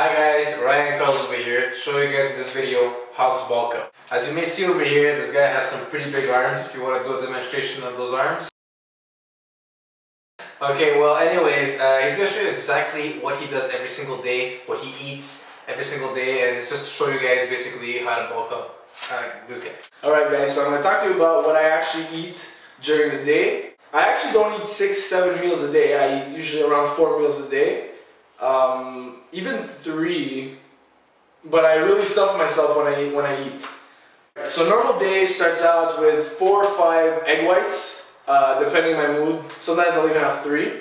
Hi guys, Ryan Carlos over here to show you guys in this video how to bulk up. As you may see over here, this guy has some pretty big arms if you want to do a demonstration of those arms. Okay, well anyways, he's going to show you exactly what he does every single day, what he eats every single day, and it's just to show you guys basically how to bulk up. This guy. Alright guys, so I'm going to talk to you about what I actually eat during the day. I actually don't eat 6-7 meals a day. I eat usually around 4 meals a day. Even 3, but I really stuff myself when I eat. So normal day starts out with 4 or 5 egg whites, depending on my mood. Sometimes I'll even have 3.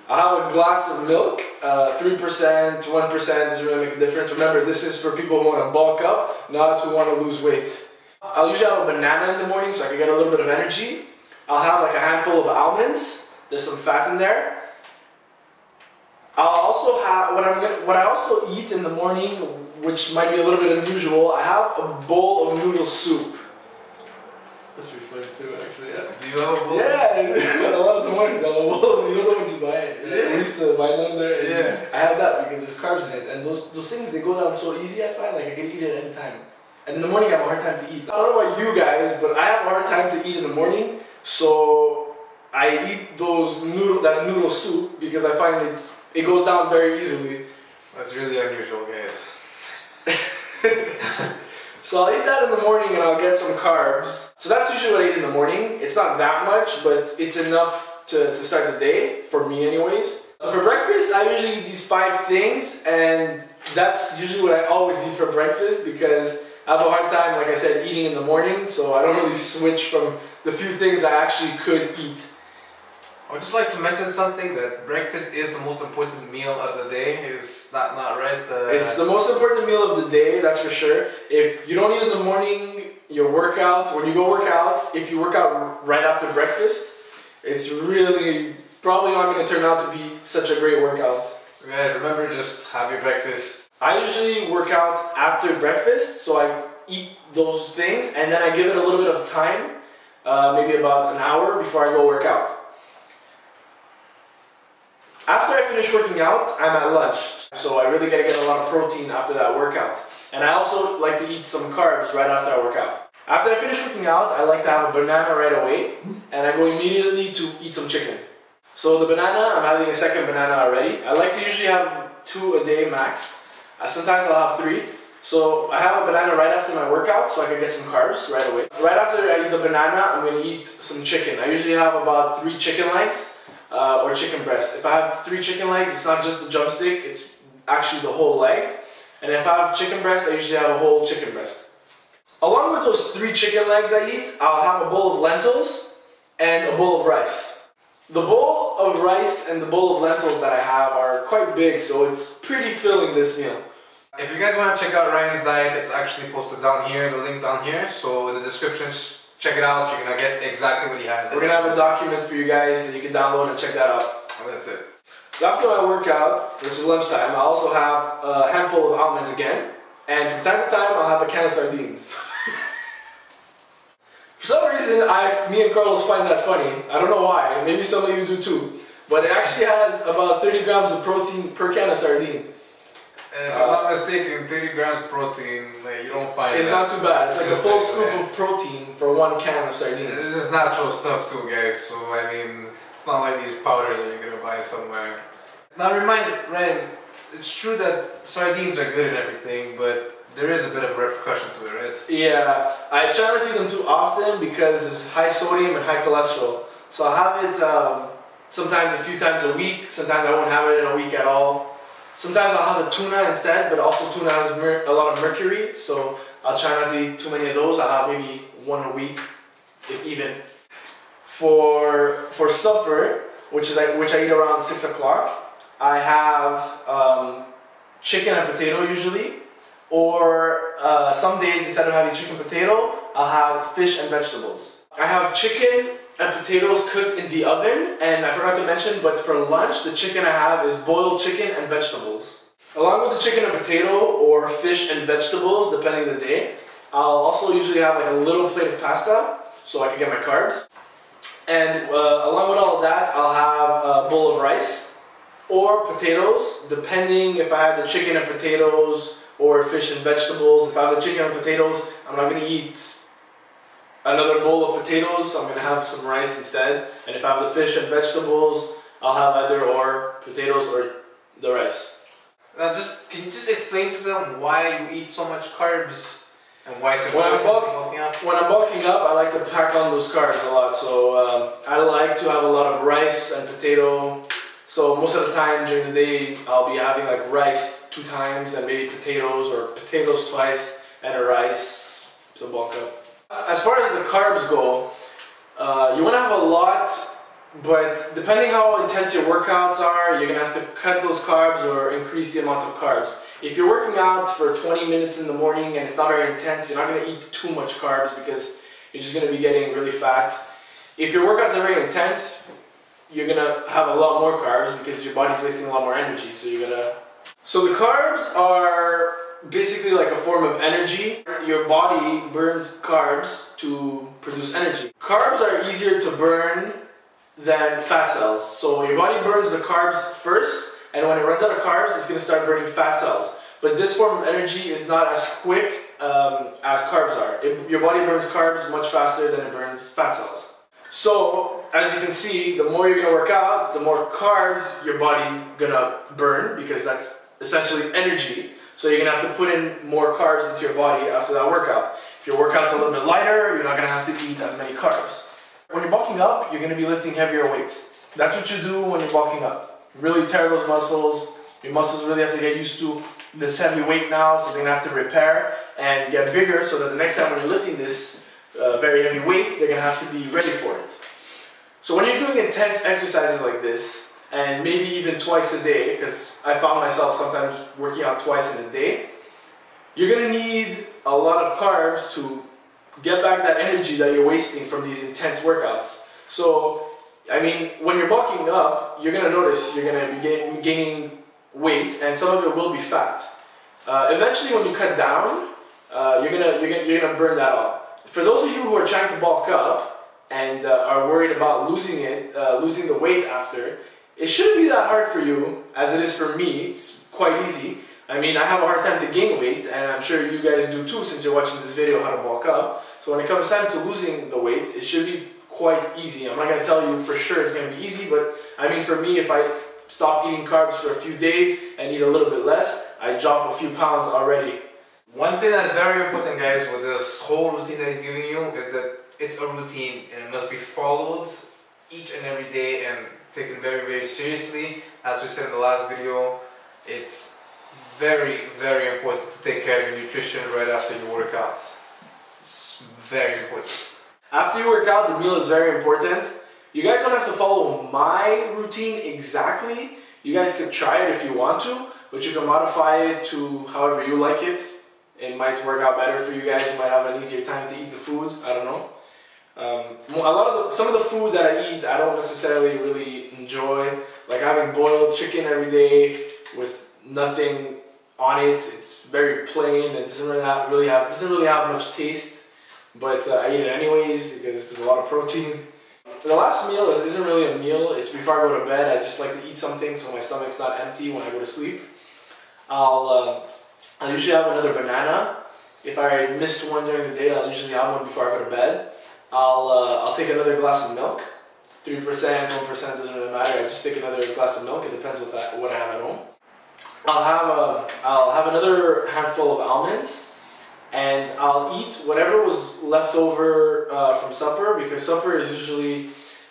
I'll have a glass of milk. 3%, 1% doesn't really make a difference. Remember, this is for people who want to bulk up, not who want to lose weight. I'll usually have a banana in the morning so I can get a little bit of energy. I'll have like a handful of almonds. There's some fat in there. I'll also have what I also eat in the morning, which might be a little bit unusual. I have a bowl of noodle soup. That's pretty funny too, actually. Yeah. Do you have a bowl? Yeah, a lot of the mornings I have a bowl. You know the ones you buy. Yeah. We used to buy them there. Yeah. I have that because there's carbs in it, and those things they go down so easy. I find like I can eat it any time. And in the morning I have a hard time to eat. I don't know about you guys, but I have a hard time to eat in the morning. So I eat that noodle soup because I find it goes down very easily. That's really unusual, guys. So I'll eat that in the morning and I'll get some carbs. So that's usually what I eat in the morning. It's not that much, but it's enough to start the day, for me anyways. So for breakfast, I usually eat these 5 things, and that's usually what I always eat for breakfast because I have a hard time, like I said, eating in the morning, so I don't really switch from the few things I actually could eat. I would just like to mention something, that breakfast is the most important meal of the day. Is that not right? It's the most important meal of the day, that's for sure. If you don't eat in the morning, your workout, when you go work out, if you work out right after breakfast, it's really probably not going to turn out to be such a great workout. So guys, remember, just have your breakfast. I usually work out after breakfast, so I eat those things and then I give it a little bit of time, maybe about an hour before I go work out. After I finish working out, I'm at lunch, so I really gotta get a lot of protein after that workout. And I also like to eat some carbs right after I work out. After I finish working out, I like to have a banana right away, and I go immediately to eat some chicken. So the banana, I'm having a second banana already. I like to usually have 2 a day max. Sometimes I'll have 3. So I have a banana right after my workout so I can get some carbs right away. Right after I eat the banana, I'm going to eat some chicken. I usually have about 3 chicken legs or chicken breast. If I have 3 chicken legs, it's not just the drumstick, it's actually the whole leg. And if I have chicken breast, I usually have a whole chicken breast. Along with those 3 chicken legs I eat, I'll have a bowl of lentils and a bowl of rice. The bowl of rice and the bowl of lentils that I have are quite big, so it's pretty filling, this meal. If you guys want to check out Ryan's diet, it's actually posted down here, the link down here. So in the description, check it out. You're going to get exactly what he has. We're going to have a document for you guys so you can download and check that out. And that's it. So after my workout, which is lunchtime, I also have a handful of almonds again. And from time to time, I'll have a can of sardines. For some reason, me and Carlos find that funny. I don't know why. Maybe some of you do too. But it actually has about 30 grams of protein per can of sardine. If I'm not mistaken, 30 grams of protein, you don't find it's that. not too bad. It's like a full scoop of protein for 1 can of sardines. This is natural stuff too, guys. So I mean, it's not like these powders that you're gonna buy somewhere. Now Ryan, it's true that sardines are good and everything, but there is a bit of a repercussion to it, right? Yeah, I try not to eat them too often because it's high sodium and high cholesterol. So I'll have it sometimes a few times a week. Sometimes I won't have it in a week at all. Sometimes I'll have a tuna instead, but also tuna has a lot of mercury, so I'll try not to eat too many of those. I'll have maybe 1 a week, if even. For supper, which I eat around 6 o'clock, I have chicken and potato usually, or some days instead of having chicken and potato, I'll have fish and vegetables. I have chicken and potatoes cooked in the oven, and I forgot to mention, but for lunch, the chicken I have is boiled chicken and vegetables. Along with the chicken and potato, or fish and vegetables, depending on the day, I'll also usually have like a little plate of pasta, so I can get my carbs. And along with all of that, I'll have a bowl of rice. or potatoes, depending if I have the chicken and potatoes or fish and vegetables. If I have the chicken and potatoes, I'm not going to eat another bowl of potatoes, I'm going to have some rice instead. And if I have the fish and vegetables, I'll have either or potatoes or the rice. Now can you just explain to them why you eat so much carbs and why it's important bulking up? When I'm bulking up, I like to pack on those carbs a lot. So I like to have a lot of rice and potato. So most of the time during the day, I'll be having like rice 2 times and maybe potatoes, or potatoes twice and a rice to bulk up. As far as the carbs go, you want to have a lot, but depending how intense your workouts are, you're going to have to cut those carbs or increase the amount of carbs. If you're working out for 20 minutes in the morning and it's not very intense, you're not going to eat too much carbs because you're just going to be getting really fat. If your workouts are very intense, you're going to have a lot more carbs because your body's wasting a lot more energy. So the carbs are basically like a form of energy. Your body burns carbs to produce energy. Carbs are easier to burn than fat cells. So your body burns the carbs first, and when it runs out of carbs, it's going to start burning fat cells. But this form of energy is not as quick as carbs are. Your body burns carbs much faster than it burns fat cells. So, as you can see, the more you're going to work out, the more carbs your body's going to burn, because that's essentially energy. So you're going to have to put in more carbs into your body after that workout. If your workout's a little bit lighter, you're not going to have to eat as many carbs. When you're bulking up, you're going to be lifting heavier weights. That's what you do when you're bulking up. Really tear those muscles. Your muscles really have to get used to this heavy weight now, so they're going to have to repair and get bigger, so that the next time when you're lifting this very heavy weight, they're going to have to be ready for it. So when you're doing intense exercises like this, and maybe even twice a day, because I found myself sometimes working out twice in a day, you're going to need a lot of carbs to get back that energy that you're wasting from these intense workouts. So, I mean, when you're bulking up, you're going to notice you're going to be gaining weight, and some of it will be fat. Eventually, when you cut down, you're gonna burn that off. For those of you who are trying to bulk up and are worried about losing the weight after, it shouldn't be that hard for you as it is for me. It's quite easy. I mean, I have a hard time to gain weight, and I'm sure you guys do too since you're watching this video how to bulk up. So when it comes time to losing the weight, it should be quite easy. I'm not going to tell you for sure it's going to be easy, but I mean, for me, if I stop eating carbs for a few days and eat a little bit less, I drop a few pounds already. One thing that's very important, guys, with this whole routine that he's giving you is that it's a routine and it must be followed each and every day and taken very, very seriously. As we said in the last video, it's very, very important to take care of your nutrition right after your workouts. It's very important. After you work out, the meal is very important. You guys don't have to follow my routine exactly. You guys could try it if you want to, but you can modify it to however you like it. It might work out better for you guys. You might have an easier time to eat the food. I don't know. Some of the food that I eat, I don't necessarily really enjoy. Like having boiled chicken every day with nothing on it. It's very plain and doesn't really have much taste. But I eat it anyways because there's a lot of protein. The last meal isn't really a meal. It's before I go to bed. I just like to eat something so my stomach's not empty when I go to sleep. I'll usually have another banana. If I missed one during the day, I'll usually have one before I go to bed. I'll take another glass of milk. 3%, 1%, doesn't really matter. I just take another glass of milk. It depends what I have at home. I'll have another handful of almonds, and I'll eat whatever was left over from supper, because supper is usually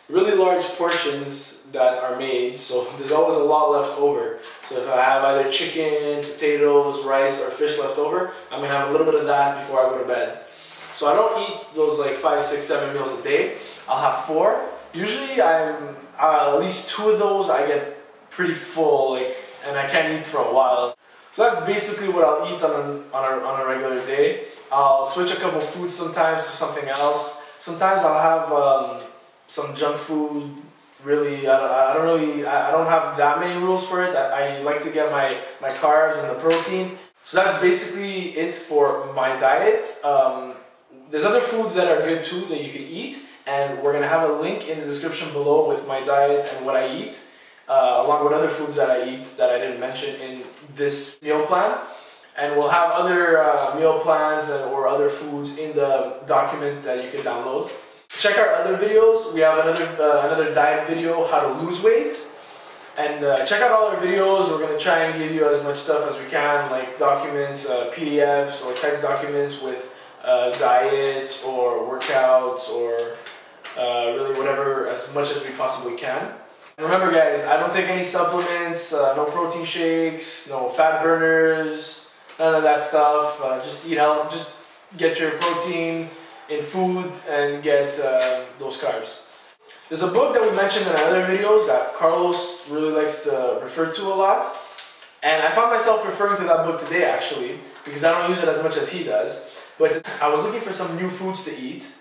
really large portions that are made, so there's always a lot left over. So if I have either chicken, potatoes, rice, or fish left over, I'm going to have a little bit of that before I go to bed. So I don't eat those like 5, 6, 7 meals a day. I'll have 4. Usually at least 2 of those I get pretty full, and I can't eat for a while. So that's basically what I'll eat on a regular day. I'll switch a couple foods sometimes to something else. Sometimes I'll have some junk food. Really, I don't have that many rules for it. I like to get my carbs and the protein. So that's basically it for my diet. There's other foods that are good too that you can eat, and we're gonna have a link in the description below with my diet and what I eat. along with other foods that I eat that I didn't mention in this meal plan. And we'll have other meal plans or other foods in the document that you can download. Check our other videos. We have another diet video, how to lose weight. And check out all our videos. We're going to try and give you as much stuff as we can, like documents, PDFs or text documents with diets or workouts or really whatever, as much as we possibly can. And remember guys, I don't take any supplements, no protein shakes, no fat burners, none of that stuff. Just eat healthy, just get your protein in food and get those carbs. There's a book that we mentioned in other videos that Carlos really likes to refer to a lot. And I found myself referring to that book today actually, because I don't use it as much as he does. But I was looking for some new foods to eat.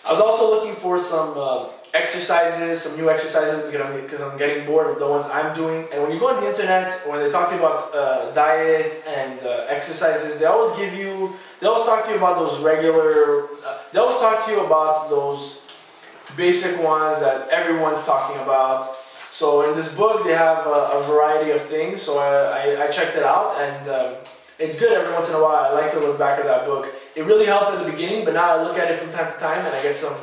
I was also looking for some exercises, some new exercises, because I'm getting bored of the ones I'm doing. And when you go on the internet, when they talk to you about diet and exercises, they always talk to you about those regular, they always talk to you about those basic ones that everyone's talking about. So in this book, they have a variety of things. So I checked it out, and it's good every once in a while. I like to look back at that book. It really helped at the beginning, but now I look at it from time to time and I get some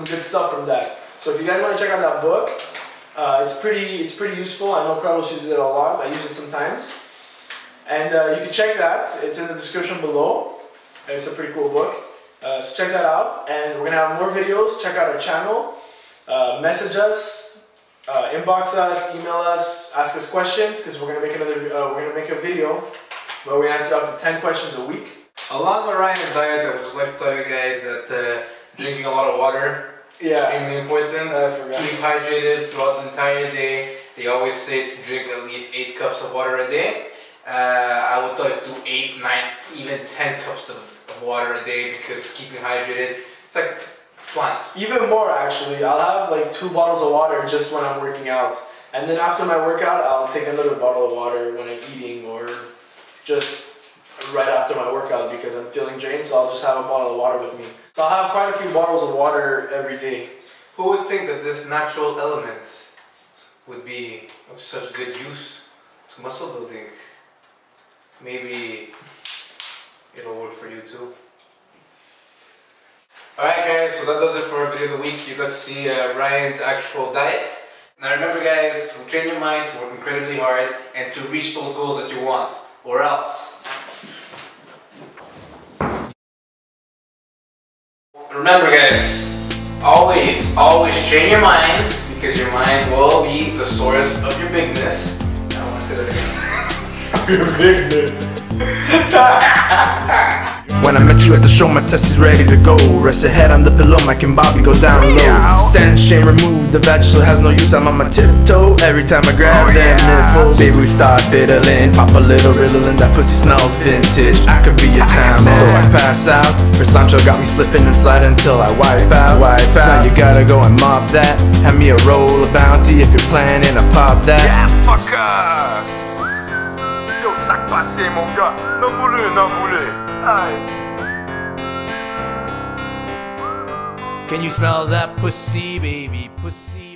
good stuff from that. So if you guys want to check out that book, it's pretty useful. I know Carlos uses it a lot. I use it sometimes. And you can check that. It's in the description below. It's a pretty cool book. So check that out. And we're going to have more videos. Check out our channel. Message us. Inbox us. Email us. Ask us questions, because we're going to make a video where we answer up to 10 questions a week. Along with Ryan's diet, I would just like to tell you guys that drinking a lot of water is extremely important. Keep hydrated throughout the entire day. They always say to drink at least 8 cups of water a day. I would tell you to 8, 9, even 10 cups of water a day, because keeping hydrated, it's like plants. Even more actually. I'll have like 2 bottles of water just when I'm working out. And then after my workout, I'll take another bottle of water when I'm eating, or just right after my workout because I'm feeling drained, so I'll just have a bottle of water with me. So I'll have quite a few bottles of water every day. Who would think that this natural element would be of such good use to muscle building? Maybe it'll work for you too. Alright guys, so that does it for our video of the week. You got to see Ryan's actual diet. Now remember guys, to train your mind, to work incredibly hard, and to reach those goals that you want. Or else. Remember guys, always train your minds, because your mind will be the source of your bigness. I don't want to say that again. Your bigness. When I met you at the show, my test is ready to go. Rest your head on the pillow, Mike and Bobby go down low. Stand, shame, remove, the bachelor has no use. I'm on my tiptoe every time I grab them nipples. Baby, we start fiddling, pop a little Ritalin, that pussy smells vintage. I could be your time, so I pass out. Versancho got me slipping and sliding until I wipe out. Now you gotta go and mop that. Hand me a roll of Bounty if you're planning to pop that. Yeah, fucker. Yo, sac passé mon gars, non boulé. Can you smell that pussy, baby, pussy?